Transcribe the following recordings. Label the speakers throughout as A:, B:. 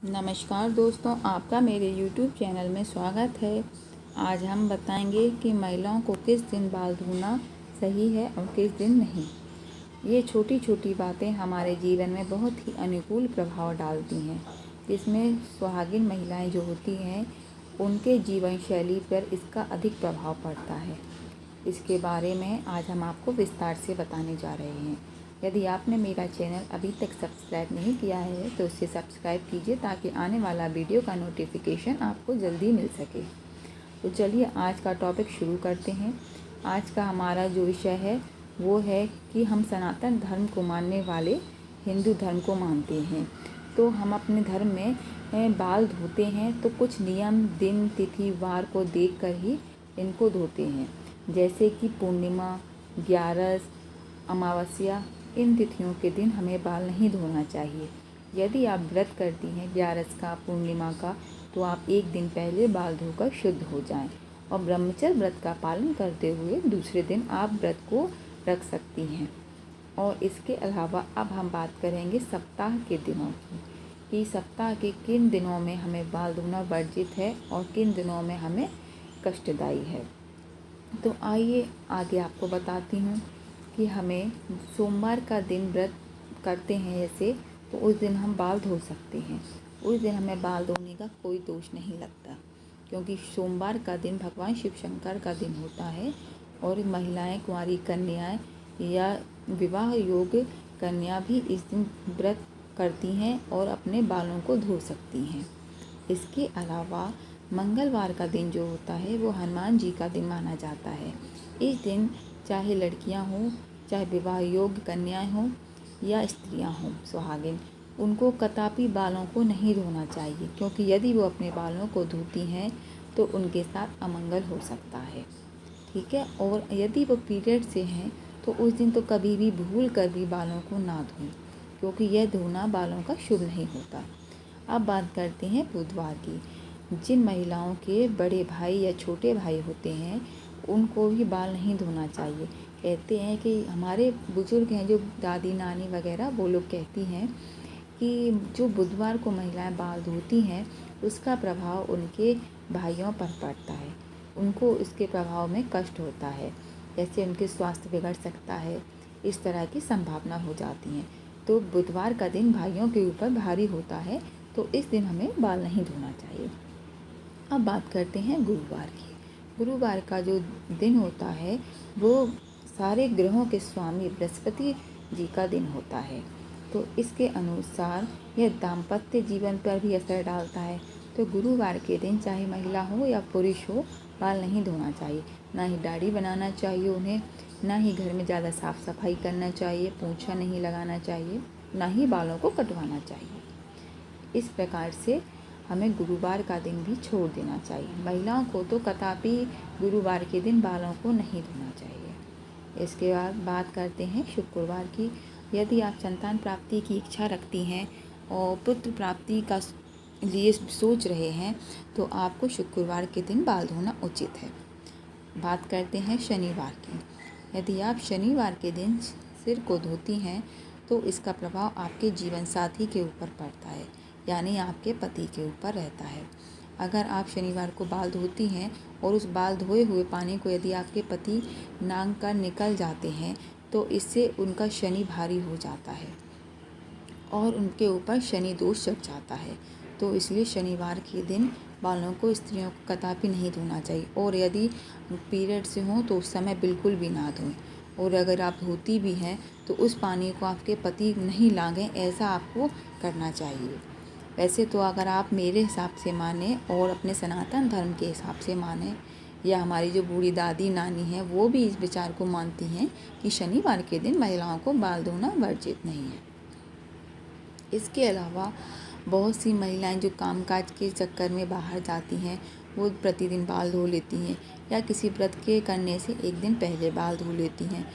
A: नमस्कार दोस्तों, आपका मेरे YouTube चैनल में स्वागत है। आज हम बताएंगे कि महिलाओं को किस दिन बाल धोना सही है और किस दिन नहीं। ये छोटी छोटी बातें हमारे जीवन में बहुत ही अनुकूल प्रभाव डालती हैं, जिसमें सुहागिन महिलाएं जो होती हैं उनके जीवन शैली पर इसका अधिक प्रभाव पड़ता है। इसके बारे में आज हम आपको विस्तार से बताने जा रहे हैं। यदि आपने मेरा चैनल अभी तक सब्सक्राइब नहीं किया है तो उसे सब्सक्राइब कीजिए ताकि आने वाला वीडियो का नोटिफिकेशन आपको जल्दी मिल सके। तो चलिए आज का टॉपिक शुरू करते हैं। आज का हमारा जो विषय है वो है कि हम सनातन धर्म को मानने वाले हिंदू धर्म को मानते हैं, तो हम अपने धर्म में बाल धोते हैं तो कुछ नियम, दिन, तिथि, वार को देखकर ही इनको धोते हैं। जैसे कि पूर्णिमा, ग्यारस, अमावस्या, इन तिथियों के दिन हमें बाल नहीं धोना चाहिए। यदि आप व्रत करती हैं ग्यारस का, पूर्णिमा का, तो आप एक दिन पहले बाल धोकर शुद्ध हो जाएं और ब्रह्मचर्य व्रत का पालन करते हुए दूसरे दिन आप व्रत को रख सकती हैं। और इसके अलावा अब हम बात करेंगे सप्ताह के दिनों की, कि सप्ताह के किन दिनों में हमें बाल धोना वर्जित है और किन दिनों में हमें कष्टदायी है। तो आइए आगे आपको बताती हूँ कि हमें सोमवार का दिन व्रत करते हैं जैसे, तो उस दिन हम बाल धो सकते हैं। उस दिन हमें बाल धोने का कोई दोष नहीं लगता, क्योंकि सोमवार का दिन भगवान शिव शंकर का दिन होता है और महिलाएं, कुंवारी कन्याएं या विवाह योग्य कन्या भी इस दिन व्रत करती हैं और अपने बालों को धो सकती हैं। इसके अलावा मंगलवार का दिन जो होता है वो हनुमान जी का दिन माना जाता है। इस दिन चाहे लड़कियां हों, चाहे विवाह योग्य कन्याएं हों या स्त्रियां हों सुहागिन, उनको कदापि बालों को नहीं धोना चाहिए, क्योंकि यदि वो अपने बालों को धोती हैं तो उनके साथ अमंगल हो सकता है। ठीक है। और यदि वो पीरियड से हैं तो उस दिन तो कभी भी भूल कर भी बालों को ना धोएं, क्योंकि यह धोना बालों का शुभ नहीं होता। अब बात करते हैं बुधवार की। जिन महिलाओं के बड़े भाई या छोटे भाई होते हैं उनको भी बाल नहीं धोना चाहिए। कहते हैं कि हमारे बुजुर्ग हैं जो दादी नानी वगैरह, वो लोग कहती हैं कि जो बुधवार को महिलाएं बाल धोती हैं उसका प्रभाव उनके भाइयों पर पड़ता है, उनको इसके प्रभाव में कष्ट होता है, जैसे उनके स्वास्थ्य बिगड़ सकता है, इस तरह की संभावना हो जाती है। तो बुधवार का दिन भाइयों के ऊपर भारी होता है, तो इस दिन हमें बाल नहीं धोना चाहिए। अब बात करते हैं गुरुवार की। गुरुवार का जो दिन होता है वो सारे ग्रहों के स्वामी बृहस्पति जी का दिन होता है, तो इसके अनुसार यह दाम्पत्य जीवन पर भी असर डालता है। तो गुरुवार के दिन चाहे महिला हो या पुरुष हो, बाल नहीं धोना चाहिए, ना ही दाढ़ी बनाना चाहिए उन्हें, ना ही घर में ज़्यादा साफ़ सफाई करना चाहिए, पोंछा नहीं लगाना चाहिए, ना ही बालों को कटवाना चाहिए। इस प्रकार से हमें गुरुवार का दिन भी छोड़ देना चाहिए। महिलाओं को तो कदापि गुरुवार के दिन बालों को नहीं धोना चाहिए। इसके बाद बात करते हैं शुक्रवार की। यदि आप संतान प्राप्ति की इच्छा रखती हैं और पुत्र प्राप्ति का लिए सोच रहे हैं तो आपको शुक्रवार के दिन बाल धोना उचित है। बात करते हैं शनिवार की। यदि आप शनिवार के दिन सिर को धोती हैं तो इसका प्रभाव आपके जीवन साथी के ऊपर पड़ता है, यानी आपके पति के ऊपर रहता है। अगर आप शनिवार को बाल धोती हैं और उस बाल धोए हुए पानी को यदि आपके पति नांग कर निकल जाते हैं तो इससे उनका शनि भारी हो जाता है और उनके ऊपर शनि दोष चढ़ जाता है। तो इसलिए शनिवार के दिन बालों को स्त्रियों को कदापि नहीं धोना चाहिए। और यदि पीरियड से हों तो उस समय बिल्कुल भी ना धोएं। और अगर आप धोती भी हैं तो उस पानी को आपके पति नहीं लांघें, ऐसा आपको करना चाहिए। वैसे तो अगर आप मेरे हिसाब से माने और अपने सनातन धर्म के हिसाब से माने, या हमारी जो बूढ़ी दादी नानी हैं वो भी इस विचार को मानती हैं कि शनिवार के दिन महिलाओं को बाल धोना वर्जित नहीं है। इसके अलावा बहुत सी महिलाएं जो कामकाज के चक्कर में बाहर जाती हैं वो प्रतिदिन बाल धो लेती हैं, या किसी व्रत के करने से एक दिन पहले बाल धो लेती हैं।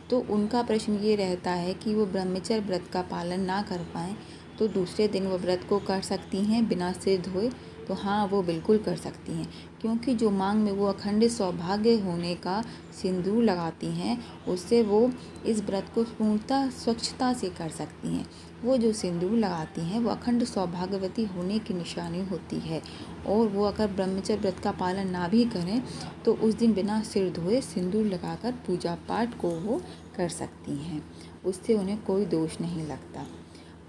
A: तो उनका प्रश्न ये रहता है कि वो ब्रह्मचर्य व्रत का पालन ना कर पाएँ तो दूसरे दिन वो व्रत को कर सकती हैं बिना सिर धोए? तो हाँ, वो बिल्कुल कर सकती हैं, क्योंकि जो मांग में वो अखंड सौभाग्य होने का सिंदूर लगाती हैं, उससे वो इस व्रत को पूर्णतः स्वच्छता से कर सकती हैं। वो जो सिंदूर लगाती हैं वो अखंड सौभाग्यवती होने की निशानी होती है, और वो अगर ब्रह्मचर्य व्रत का पालन ना भी करें तो उस दिन बिना सिर धोए सिंदूर लगाकर पूजा पाठ को वो कर सकती हैं। उससे उन्हें कोई दोष नहीं लगता।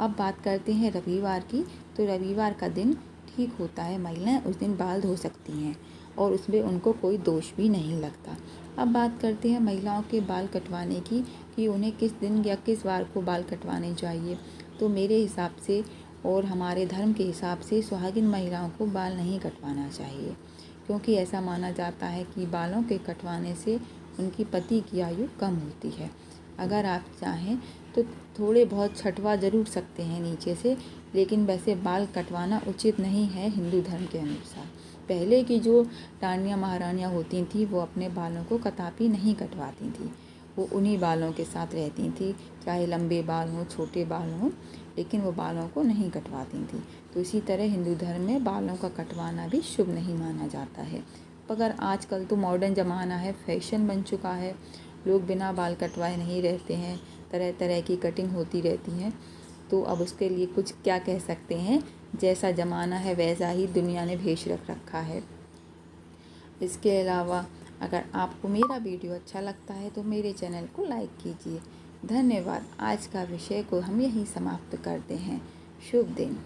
A: अब बात करते हैं रविवार की। तो रविवार का दिन ठीक होता है, महिलाएं उस दिन बाल धो सकती हैं और उसमें उनको कोई दोष भी नहीं लगता। अब बात करते हैं महिलाओं के बाल कटवाने की, कि उन्हें किस दिन या किस वार को बाल कटवाने चाहिए। तो मेरे हिसाब से और हमारे धर्म के हिसाब से सुहागिन महिलाओं को बाल नहीं कटवाना चाहिए, क्योंकि ऐसा माना जाता है कि बालों के कटवाने से उनकी पति की आयु कम होती है। अगर आप चाहें तो थोड़े बहुत छटवा ज़रूर सकते हैं नीचे से, लेकिन वैसे बाल कटवाना उचित नहीं है हिंदू धर्म के अनुसार। पहले की जो रानियाँ महारानियाँ होती थी वो अपने बालों को कदापि नहीं कटवाती थी, वो उन्हीं बालों के साथ रहती थी, चाहे लंबे बाल हों छोटे बाल हों, लेकिन वो बालों को नहीं कटवाती थी। तो इसी तरह हिंदू धर्म में बालों का कटवाना भी शुभ नहीं माना जाता है। मगर आजकल तो मॉडर्न ज़माना है, फैशन बन चुका है, लोग बिना बाल कटवाए नहीं रहते हैं, तरह तरह की कटिंग होती रहती हैं। तो अब उसके लिए कुछ क्या कह सकते हैं, जैसा ज़माना है वैसा ही दुनिया ने भेष रख रखा है। इसके अलावा अगर आपको मेरा वीडियो अच्छा लगता है तो मेरे चैनल को लाइक कीजिए। धन्यवाद। आज का विषय को हम यहीं समाप्त करते हैं। शुभ दिन।